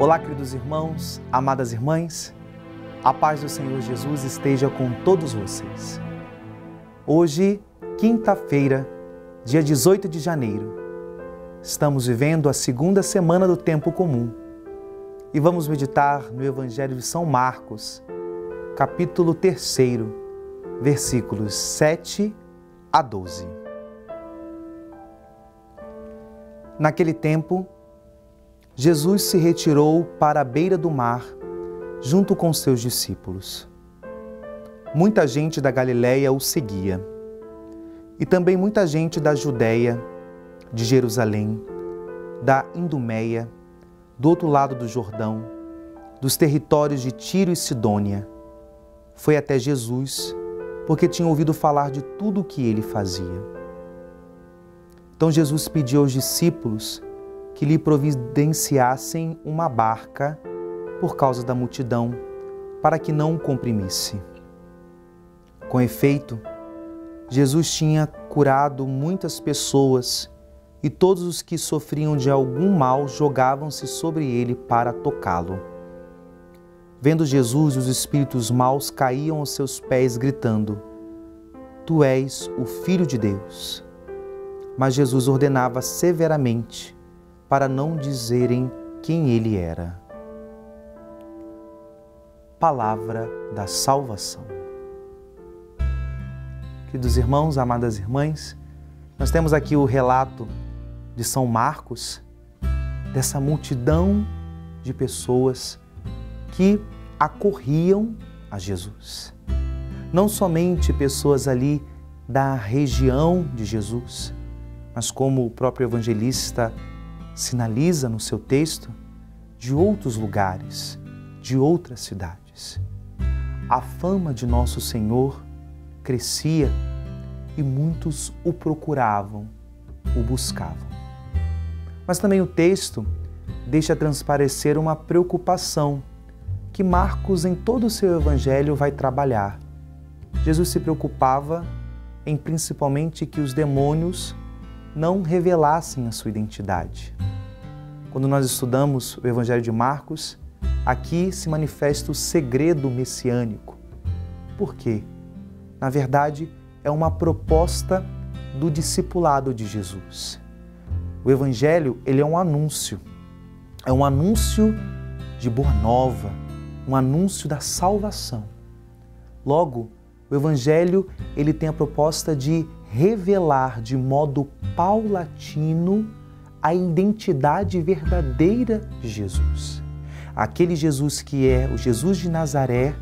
Olá, queridos irmãos, amadas irmãs, a paz do Senhor Jesus esteja com todos vocês. Hoje, quinta-feira, dia 18 de janeiro, estamos vivendo a segunda semana do tempo comum e vamos meditar no Evangelho de São Marcos, capítulo 3, versículos 7 a 12. Naquele tempo, Jesus se retirou para a beira do mar, junto com seus discípulos. Muita gente da Galiléia o seguia, e também muita gente da Judéia, de Jerusalém, da Idumeia, do outro lado do Jordão, dos territórios de Tiro e Sidônia. Foi até Jesus, porque tinha ouvido falar de tudo o que ele fazia. Então Jesus pediu aos discípulos que lhe providenciassem uma barca por causa da multidão, para que não o comprimisse. Com efeito, Jesus tinha curado muitas pessoas e todos os que sofriam de algum mal jogavam-se sobre ele para tocá-lo. Vendo Jesus, os espíritos maus caíam aos seus pés, gritando: Tu és o Filho de Deus. Mas Jesus ordenava severamente para não dizerem quem ele era. Palavra da salvação. Queridos irmãos, amadas irmãs, nós temos aqui o relato de São Marcos, dessa multidão de pessoas que acorriam a Jesus. Não somente pessoas ali da região de Jesus, mas como o próprio evangelista sinaliza no seu texto, de outros lugares, de outras cidades. A fama de nosso Senhor crescia e muitos o procuravam, o buscavam. Mas também o texto deixa transparecer uma preocupação que Marcos, em todo o seu evangelho, vai trabalhar. Jesus se preocupava em principalmente que os demônios não revelassem a sua identidade. Quando nós estudamos o Evangelho de Marcos, aqui se manifesta o segredo messiânico. Por quê? Na verdade, é uma proposta do discipulado de Jesus. O Evangelho, ele é um anúncio de boa nova, um anúncio da salvação. Logo, o Evangelho, ele tem a proposta de revelar de modo paulatino a identidade verdadeira de Jesus. Aquele Jesus que é o Jesus de Nazaré,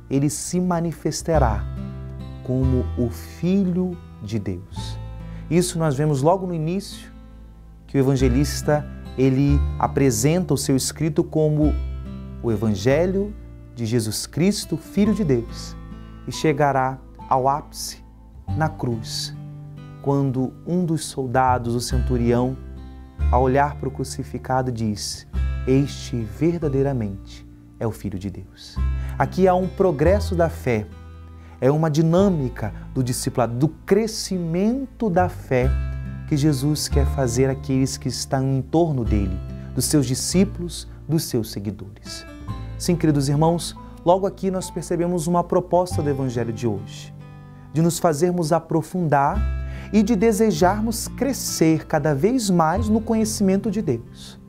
ele se manifestará como o Filho de Deus. Isso nós vemos logo no início, que o evangelista ele apresenta o seu escrito como o Evangelho de Jesus Cristo, Filho de Deus, e chegará ao ápice na cruz, quando um dos soldados, o centurião, ao olhar para o crucificado, diz: Este verdadeiramente é o Filho de Deus. Aqui há um progresso da fé, é uma dinâmica do discipulado, do crescimento da fé que Jesus quer fazer àqueles que estão em torno dele, dos seus discípulos, dos seus seguidores. Sim, queridos irmãos, logo aqui nós percebemos uma proposta do Evangelho de hoje, de nos fazermos aprofundar e de desejarmos crescer cada vez mais no conhecimento de Deus.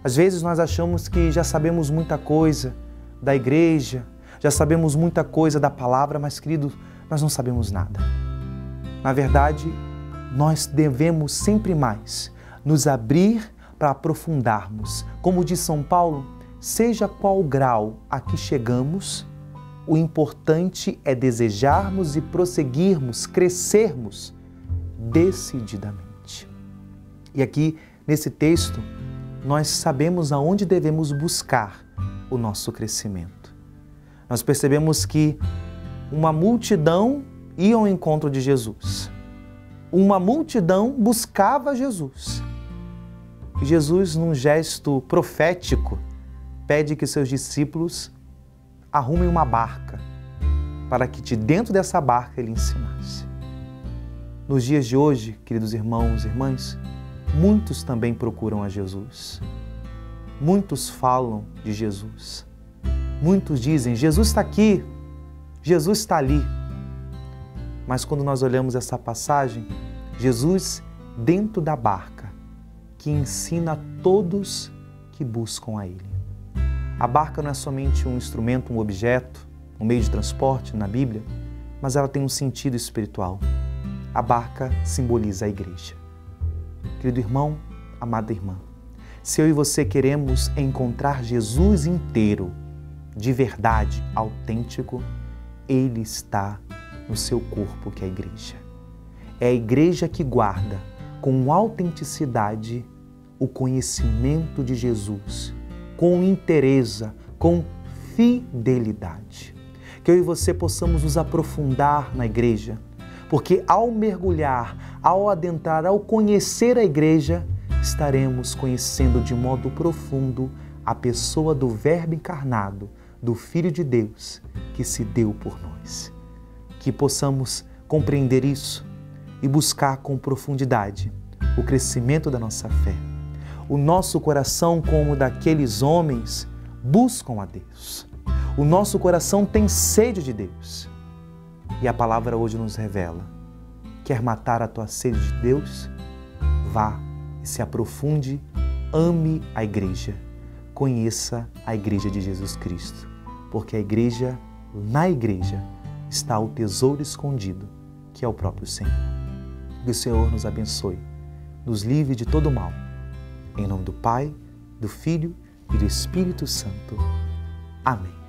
Às vezes nós achamos que já sabemos muita coisa da igreja, já sabemos muita coisa da palavra, mas, querido, nós não sabemos nada. Na verdade, nós devemos sempre mais nos abrir para aprofundarmos. Como diz São Paulo, seja qual grau a que chegamos, o importante é desejarmos e prosseguirmos, crescermos decididamente. E aqui, nesse texto, nós sabemos aonde devemos buscar o nosso crescimento. Nós percebemos que uma multidão ia ao encontro de Jesus. Uma multidão buscava Jesus. E Jesus, num gesto profético, pede que seus discípulos arrumem uma barca para que de dentro dessa barca ele ensinasse. Nos dias de hoje, queridos irmãos e irmãs, muitos também procuram a Jesus. muitos falam de Jesus. Muitos dizem, Jesus está aqui, Jesus está ali. Mas quando nós olhamos essa passagem, Jesus dentro da barca, que ensina a todos que buscam a Ele. A barca não é somente um instrumento, um objeto, um meio de transporte na Bíblia, mas ela tem um sentido espiritual. A barca simboliza a igreja. Querido irmão, amada irmã, se eu e você queremos encontrar Jesus inteiro, de verdade, autêntico, Ele está no seu corpo, que é a igreja. É a igreja que guarda com autenticidade o conhecimento de Jesus, com inteireza, com fidelidade. Que eu e você possamos nos aprofundar na igreja, porque ao mergulhar, ao adentrar, ao conhecer a igreja, estaremos conhecendo de modo profundo a pessoa do Verbo encarnado, do Filho de Deus, que se deu por nós. Que possamos compreender isso e buscar com profundidade o crescimento da nossa fé. O nosso coração, como o daqueles homens, buscam a Deus. O nosso coração tem sede de Deus. E a palavra hoje nos revela: quer matar a tua sede de Deus? Vá e se aprofunde, ame a igreja, conheça a igreja de Jesus Cristo, porque na igreja está o tesouro escondido, que é o próprio Senhor. Que o Senhor nos abençoe, nos livre de todo mal. Em nome do Pai, do Filho e do Espírito Santo. Amém.